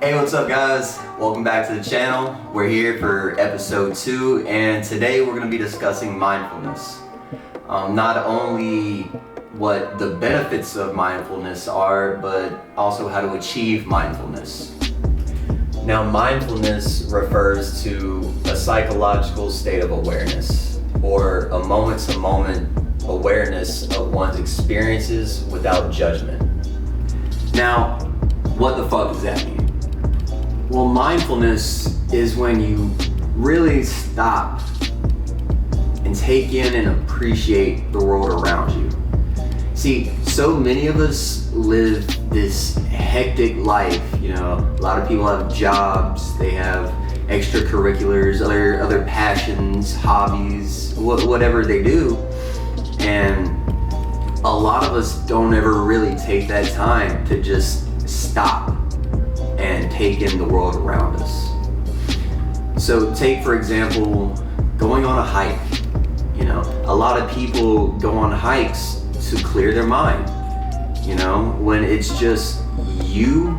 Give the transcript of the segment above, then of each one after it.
Hey, what's up guys? Welcome back to the channel. We're here for episode 2 and today we're going to be discussing mindfulness. Not only what the benefits of mindfulness are, but also how to achieve mindfulness. Now, mindfulness refers to a psychological state of awareness or a moment-to-moment awareness of one's experiences without judgment. Now, what the fuck does that mean? Well, mindfulness is when you really stop and take in and appreciate the world around you. See, so many of us live this hectic life, a lot of people have jobs, they have extracurriculars, other passions, hobbies, whatever they do, and a lot of us don't ever really take that time to just stop and take in the world around us. So take, for example, going on a hike. A lot of people go on hikes to clear their mind. When it's just you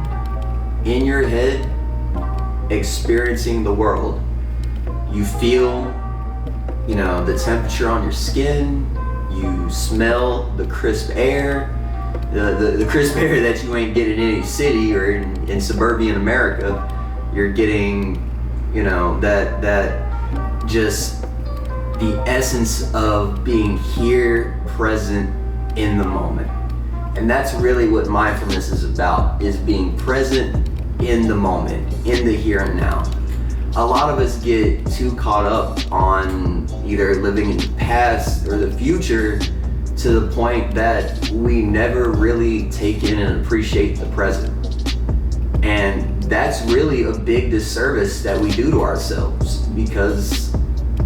in your head experiencing the world. You feel, the temperature on your skin, you smell the crisp air, the crisp air that you ain't getting in any city or in suburban America. You're getting, that just the essence of being here, present in the moment. And that's really what mindfulness is about, is being present in the moment, in the here and now. A lot of us get too caught up on either living in the past or the future to the point that we never really take in and appreciate the present. And that's really a big disservice that we do to ourselves, because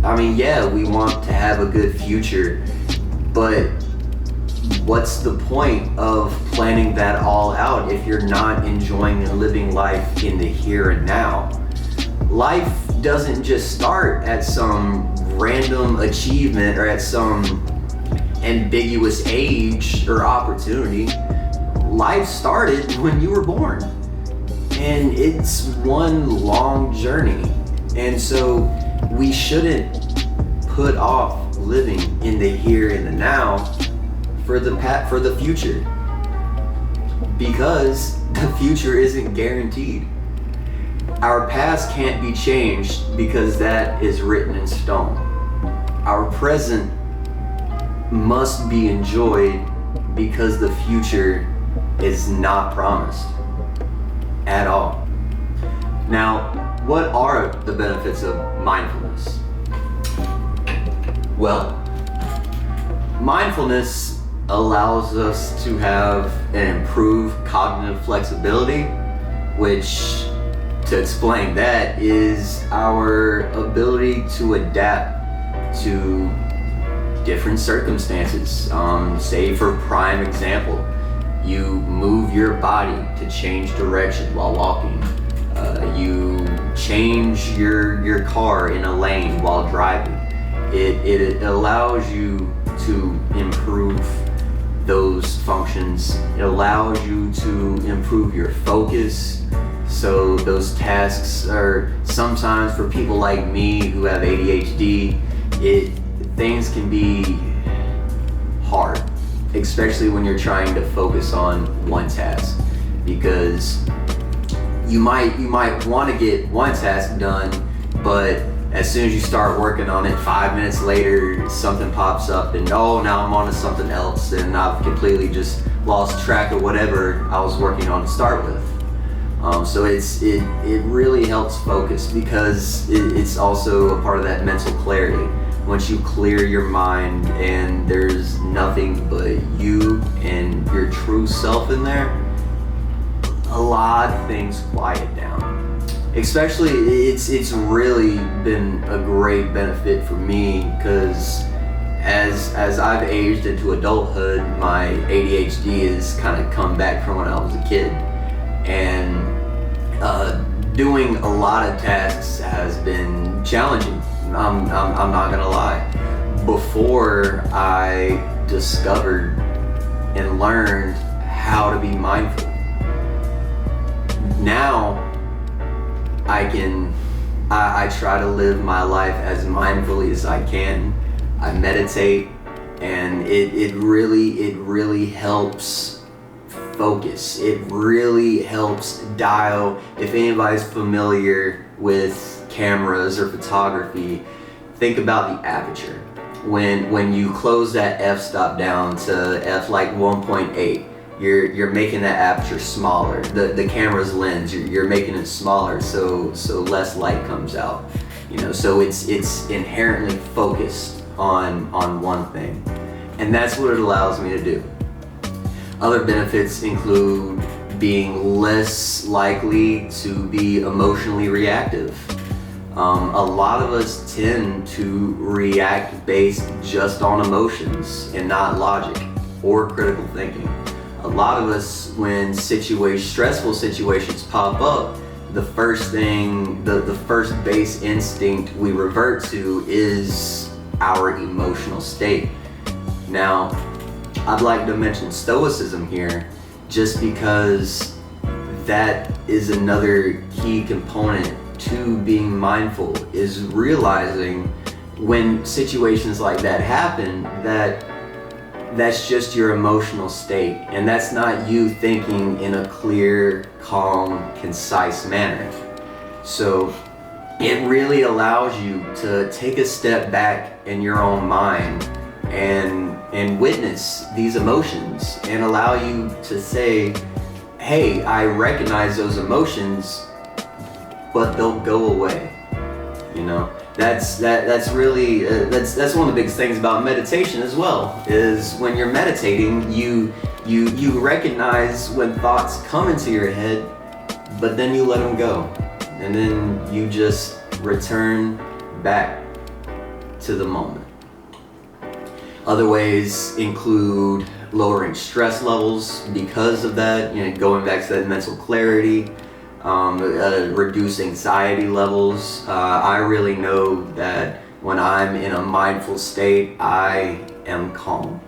we want to have a good future, but what's the point of planning that all out if you're not enjoying and living life in the here and now? Life doesn't just start at some random achievement or at some ambiguous age or opportunity. Life started when you were born, and it's one long journey. And so we shouldn't put off living in the here and the now for the future, because the future isn't guaranteed. Our past can't be changed because that is written in stone. Our present must be enjoyed because the future is not promised at all. Now, what are the benefits of mindfulness? Well, mindfulness allows us to have an improved cognitive flexibility, which, to explain that, is our ability to adapt to different circumstances. Say, for prime example, you move your body to change direction while walking. You change your car in a lane while driving. It allows you to improve those functions. It allows you to improve your focus. So those tasks are, sometimes for people like me who have ADHD, things can be hard, especially when you're trying to focus on one task, because you might want to get one task done, but as soon as you start working on it, 5 minutes later, something pops up and now I'm on to something else, and I've completely just lost track of whatever I was working on to start with. So it really helps focus, because it's also a part of that mental clarity. Once you clear your mind and there's nothing but you and your true self in there, a lot of things quiet down. Especially, it's really been a great benefit for me, because as I've aged into adulthood, my ADHD has kind of come back from when I was a kid, and doing a lot of tasks has been challenging. I'm not gonna lie. Before I discovered and learned how to be mindful, now I try to live my life as mindfully as I can. I meditate, and it really helps focus. It really helps dial. If anybody's familiar with cameras or photography, think about the aperture. When you close that f-stop down to f like 1.8, you're making that aperture smaller. The camera's lens, you're making it smaller so less light comes out. So it's inherently focused on one thing, and that's what it allows me to do. Other benefits include being less likely to be emotionally reactive. A lot of us tend to react based just on emotions and not logic or critical thinking. A lot of us, when stressful situations pop up, the first thing, the first base instinct we revert to is our emotional state. Now, I'd like to mention Stoicism here, just because that is another key component to being mindful, is realizing when situations like that happen that's just your emotional state, and that's not you thinking in a clear, calm, concise manner. So it really allows you to take a step back in your own mind and witness these emotions, and allow you to say, hey, I recognize those emotions, but they'll go away. That's really that's one of the biggest things about meditation as well, is when you're meditating, you recognize when thoughts come into your head, but then you let them go, and then you just return back to the moment. Other ways include lowering stress levels because of that, going back to that mental clarity. Reduce anxiety levels. I really know that when I'm in a mindful state, I am calm.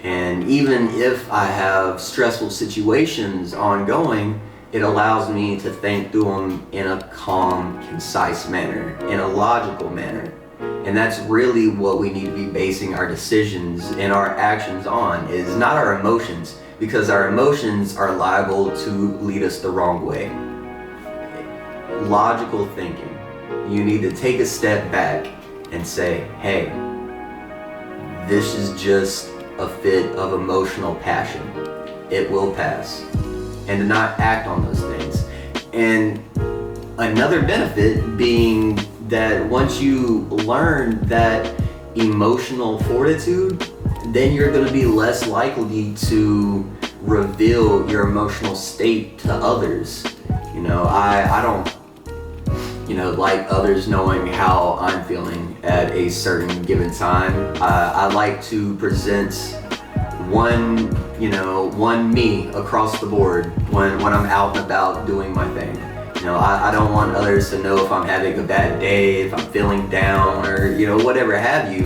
And even if I have stressful situations ongoing, it allows me to think through them in a calm, concise manner, in a logical manner. And that's really what we need to be basing our decisions and our actions on, is not our emotions, because our emotions are liable to lead us the wrong way. Logical thinking. You need to take a step back and say, hey, this is just a fit of emotional passion. It will pass. And to not act on those things. And another benefit being that once you learn that emotional fortitude, then you're going to be less likely to reveal your emotional state to others. I don't like others knowing how I'm feeling at a certain given time. I like to present one me across the board when I'm out and about doing my thing. I don't want others to know if I'm having a bad day, if I'm feeling down, or whatever have you.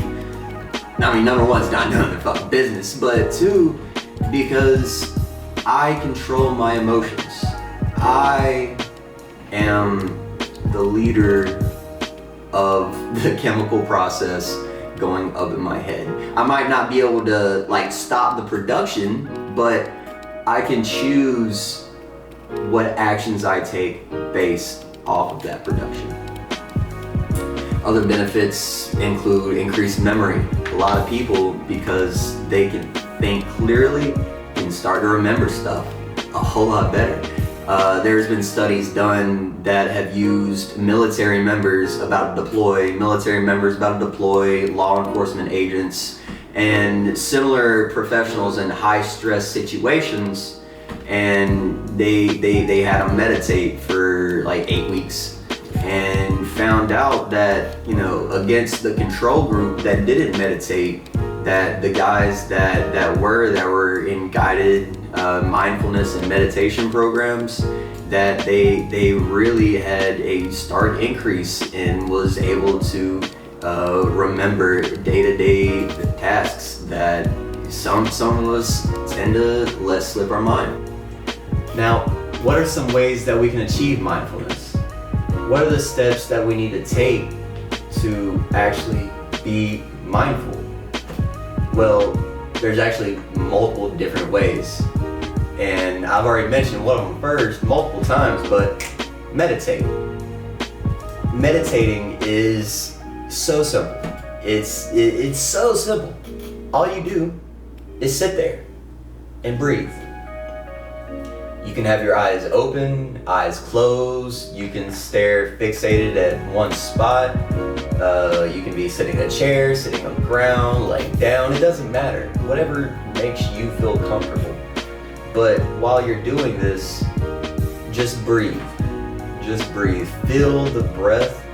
I mean, number one, it's not none of their fucking business, but two, because I control my emotions. I am the leader of the chemical process going up in my head. I might not be able to stop the production, but I can choose what actions I take based off of that production. Other benefits include increased memory. A lot of people, because they can think clearly, can start to remember stuff a whole lot better. There's been studies done that have used military members about to deploy, law enforcement agents, and similar professionals in high stress situations, and they had them meditate for like 8 weeks, and found out that against the control group that didn't meditate, that the guys that were in guided mindfulness and meditation programs, that they really had a stark increase and was able to remember day-to-day tasks that some of us tend to let slip our mind. Now, what are some ways that we can achieve mindfulness? what are the steps that we need to take to actually be mindful? Well, there's actually multiple different ways. And I've already mentioned one of them first multiple times, but meditate. Meditating is so simple. It's so simple. All you do is sit there and breathe. You can have your eyes open, eyes closed. You can stare fixated at one spot. You can be sitting in a chair, sitting on the ground, laying down. It doesn't matter. Whatever makes you feel comfortable. But while you're doing this, just breathe. Just breathe. Feel the breath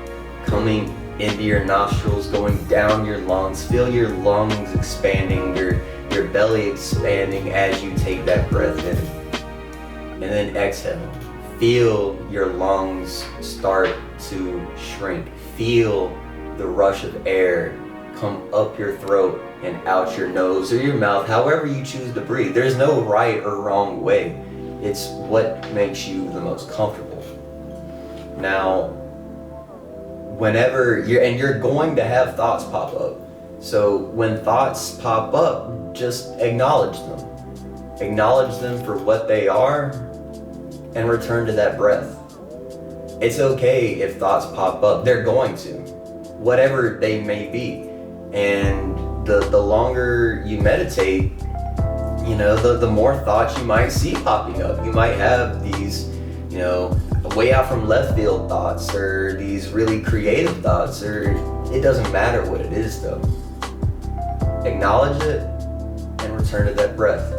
coming into your nostrils, going down your lungs. Feel your lungs expanding, your belly expanding as you take that breath in. And then exhale. Feel your lungs start to shrink. Feel the rush of air come up your throat and out your nose or your mouth, however you choose to breathe. There's no right or wrong way. It's what makes you the most comfortable. Now, whenever you're going to have thoughts pop up. So when thoughts pop up, just acknowledge them. Acknowledge them for what they are and return to that breath. It's okay if thoughts pop up. They're going to, whatever they may be. And the longer you meditate, the more thoughts you might see popping up. You might have these, way out from left field thoughts, or these really creative thoughts, or it doesn't matter what it is though. Acknowledge it and return to that breath.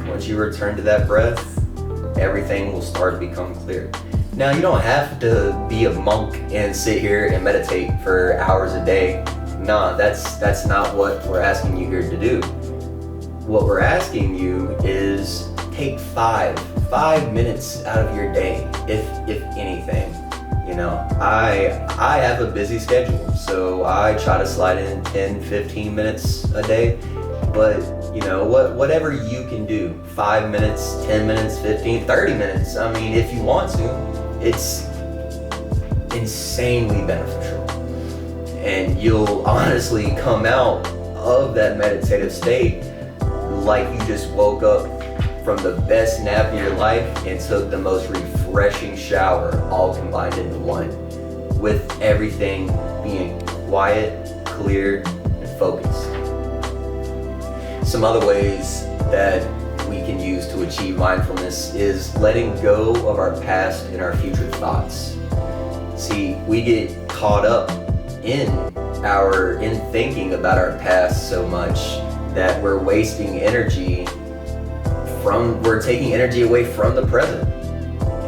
Once you return to that breath, everything will start to become clear. Now, you don't have to be a monk and sit here and meditate for hours a day. Nah, that's not what we're asking you here to do. What we're asking you is take five minutes out of your day, if anything. I have a busy schedule, so I try to slide in 10-15 minutes a day. But whatever you can do, 5 minutes, 10 minutes, 15, 30 minutes, if you want to, it's insanely beneficial. And you'll honestly come out of that meditative state like you just woke up from the best nap of your life and took the most refreshing shower, all combined into one, with everything being quiet, clear, and focused. Some other ways that we can use to achieve mindfulness is letting go of our past and our future thoughts. See, we get caught up in thinking about our past so much that we're wasting energy we're taking energy away from the present.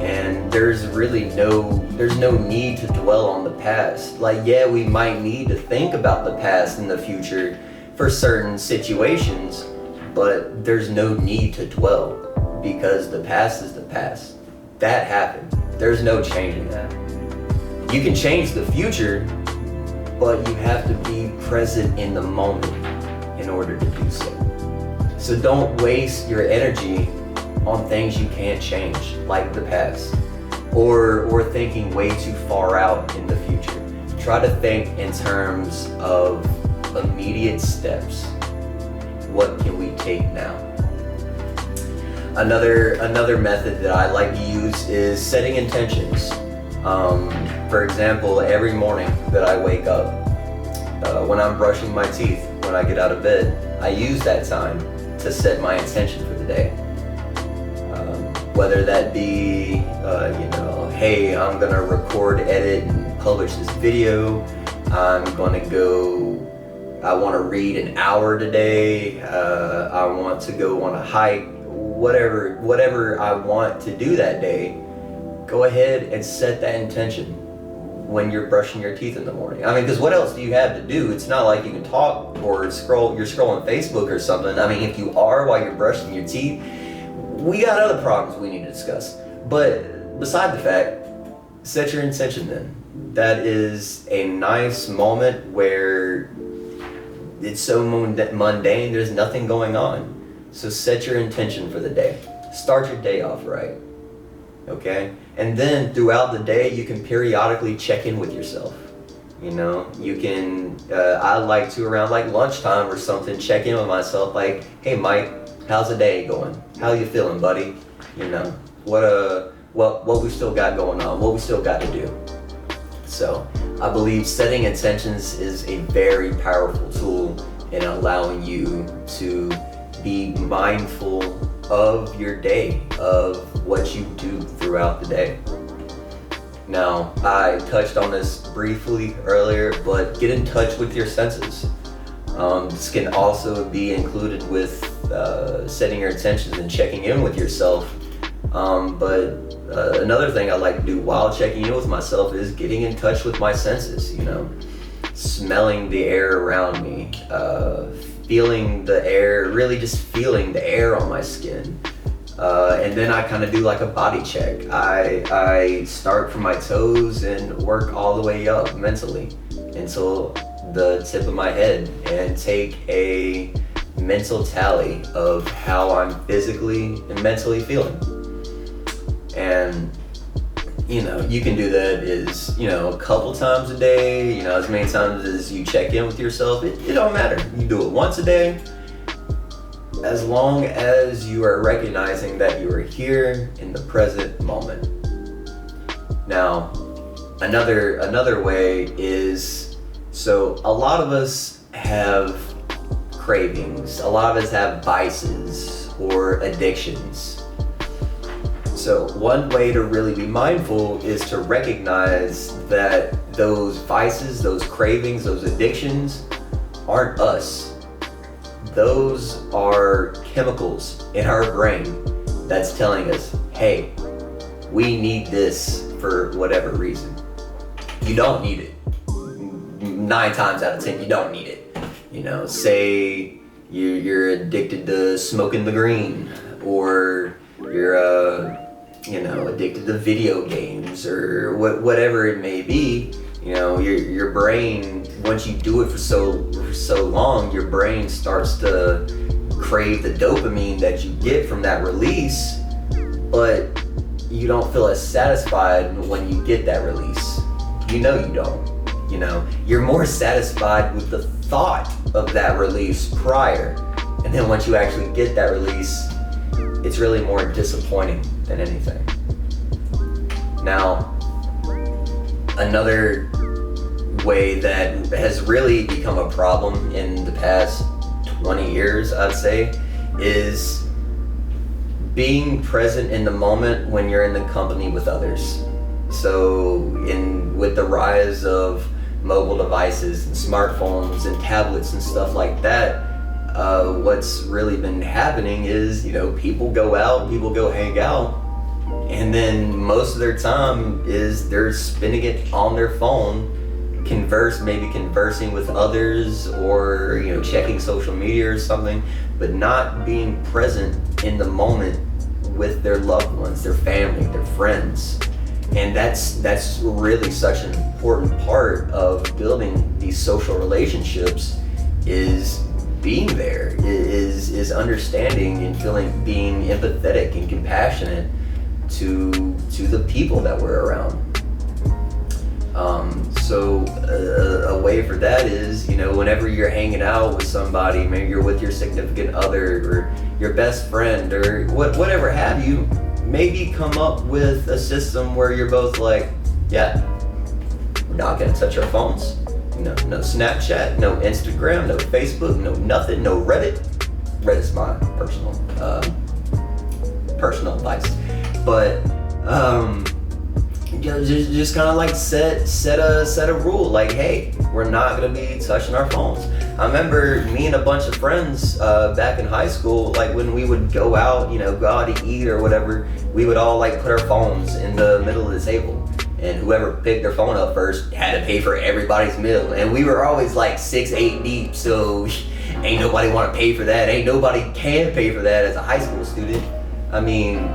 And there's no need to dwell on the past. We might need to think about the past and the future for certain situations, but there's no need to dwell, because the past is the past. That happened. There's no changing that. You can change the future, but you have to be present in the moment in order to do so. So don't waste your energy on things you can't change, like the past, or thinking way too far out in the future. Try to think in terms of immediate steps. What can we take now? Another method that I like to use is setting intentions. For example, every morning that I wake up, when I'm brushing my teeth, when I get out of bed, I use that time to set my intention for the day. Whether that be, hey, I'm gonna record, edit, and publish this video. I want to read an hour today. I want to go on a hike. Whatever I want to do that day, go ahead and set that intention when you're brushing your teeth in the morning. Because what else do you have to do? It's not like you can talk or you're scrolling Facebook or something. If you are while you're brushing your teeth, we got other problems we need to discuss. But beside the fact, set your intention then. That is a nice moment where it's so mundane, there's nothing going on. So set your intention for the day. Start your day off right, okay? And then throughout the day, you can periodically check in with yourself. You know, you can, I like to around like lunchtime or something, check in with myself like, hey Mike, how's the day going? How you feeling, buddy? You know, what we still got going on, what we still got to do. So I believe setting intentions is a very powerful tool in allowing you to be mindful of your day, of what you do throughout the day. Now, I touched on this briefly earlier, but get in touch with your senses. This can also be included with setting your intentions and checking in with yourself. But another thing I like to do while checking in with myself is getting in touch with my senses, you know, smelling the air around me, feeling the air, really just feeling the air on my skin. And then I kind of do like a body check. I start from my toes and work all the way up mentally until the tip of my head and take a mental tally of how I'm physically and mentally feeling. And you know, you can do that is, you know, a couple times a day, you know, as many times as you check in with yourself. It don't matter. You do it once a day, as long as you are recognizing that you are here in the present moment. Now, another way is, so a lot of us have cravings, a lot of us have vices or addictions. So one way to really be mindful is to recognize that those vices, those cravings, those addictions aren't us. Those are chemicals in our brain that's telling us, hey, we need this for whatever reason. You don't need it. 9 times out of 10, you don't need it. You know, say you're addicted to smoking the green, or you're you know, addicted to video games, or whatever it may be. You know, your brain, once you do it for so long, your brain starts to crave the dopamine that you get from that release, but you don't feel as satisfied when you get that release. You know you don't. You know, you're more satisfied with the thought of that release prior, and then once you actually get that release, it's really more disappointing than anything. Now, another way that has really become a problem in the past 20 years, I'd say, is being present in the moment when you're in the company with others. So with the rise of mobile devices and smartphones and tablets and stuff like that, what's really been happening is, you know, people go out, people go hang out, and then most of their time is they're spending it on their phone, maybe conversing with others, or, you know, checking social media or something, but not being present in the moment with their loved ones, their family, their friends. And that's really such an important part of building these social relationships, is being there, is understanding and being empathetic and compassionate to the people that we're around. So a way for that is, you know, whenever you're hanging out with somebody, maybe you're with your significant other or your best friend or whatever have you, maybe come up with a system where you're both like, yeah, we're not gonna touch our phones. No Snapchat, no Instagram, no Facebook, no nothing, no Reddit. Reddit's my personal advice. But you know, just kind of like set a rule, like, hey, we're not gonna be touching our phones. I remember me and a bunch of friends back in high school, like when we would go out to eat or whatever, we would all like put our phones in the middle of the table. And whoever picked their phone up first had to pay for everybody's meal. And we were always like 6-8 deep, so ain't nobody want to pay for that. Ain't nobody can pay for that as a high school student. I mean,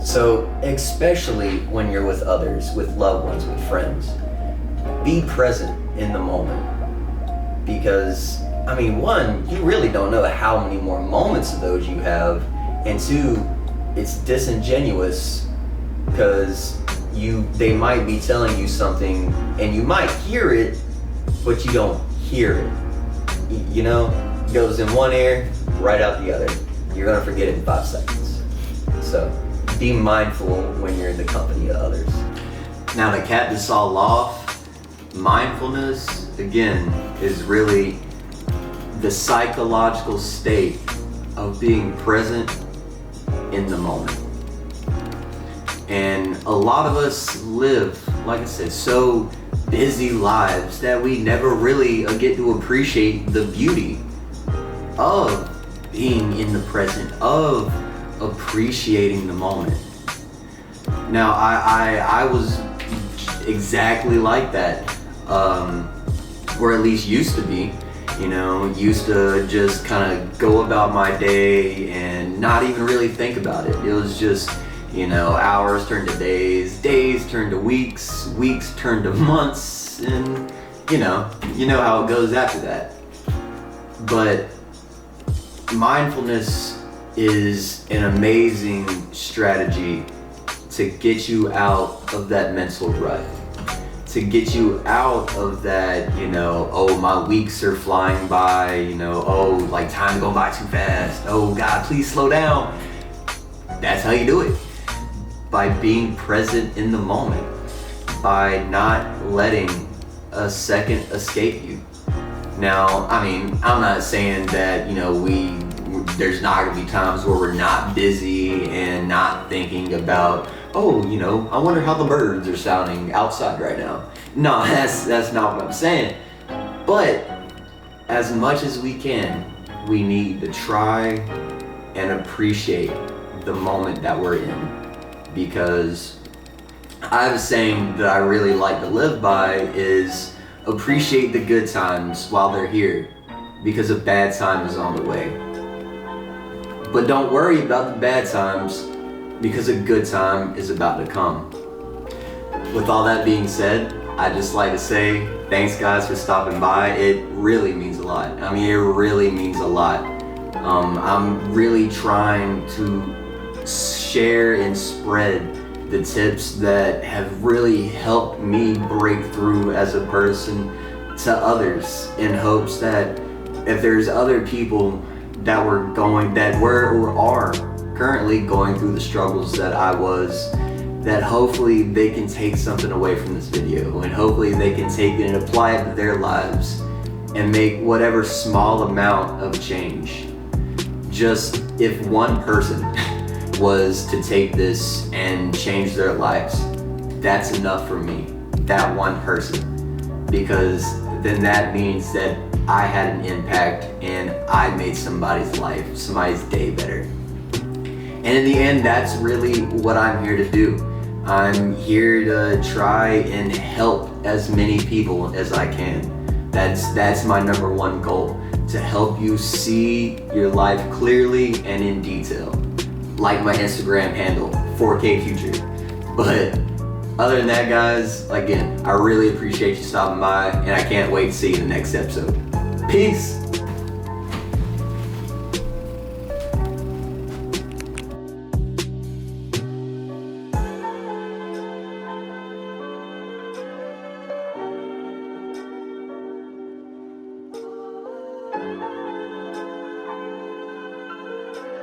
so especially when you're with others, with loved ones, with friends, be present in the moment. Because, I mean, one, you really don't know how many more moments of those you have. And two, it's disingenuous because they might be telling you something and you might hear it, but you don't hear it. You know, it goes in one ear, right out the other. You're gonna forget it in 5 seconds. So be mindful when you're in the company of others. Now, to cap this all off, mindfulness, again, is really the psychological state of being present in the moment. And a lot of us live, like I said, so busy lives that we never really get to appreciate the beauty of being in the present, of appreciating the moment. Now, I was exactly like that, or at least used to be. You know, used to just kind of go about my day and not even really think about it. It was just, you know, hours turned to days, days turned to weeks, weeks turned to months, and you know how it goes after that. But mindfulness is an amazing strategy to get you out of that mental rut. To get you out of that, you know, oh, my weeks are flying by, you know, oh, like time going by too fast. Oh God, please slow down. That's how you do it. By being present in the moment. By not letting a second escape you. Now, I mean, I'm not saying that, you know, there's not gonna be times where we're not busy and not thinking about, oh, you know, I wonder how the birds are sounding outside right now. No, that's not what I'm saying. But as much as we can, we need to try and appreciate the moment that we're in. Because I have a saying that I really like to live by is appreciate the good times while they're here, because a bad time is on the way. But don't worry about the bad times, because a good time is about to come. With all that being said, I'd just like to say thanks guys for stopping by. It really means a lot. I mean, it really means a lot. I'm really trying to share and spread the tips that have really helped me break through as a person to others, in hopes that if there's other people that were or are currently going through the struggles that I was, that hopefully they can take something away from this video, and hopefully they can take it and apply it to their lives and make whatever small amount of change. Just if one person was to take this and change their lives, that's enough for me, that one person, because then that means that I had an impact and I made somebody's life, somebody's day better. And in the end, that's really what I'm here to do. I'm here to try and help as many people as I can. That's my number one goal, to help you see your life clearly and in detail. Like my Instagram handle, 4K Future. But other than that, guys, again, I really appreciate you stopping by, and I can't wait to see you in the next episode. Peace.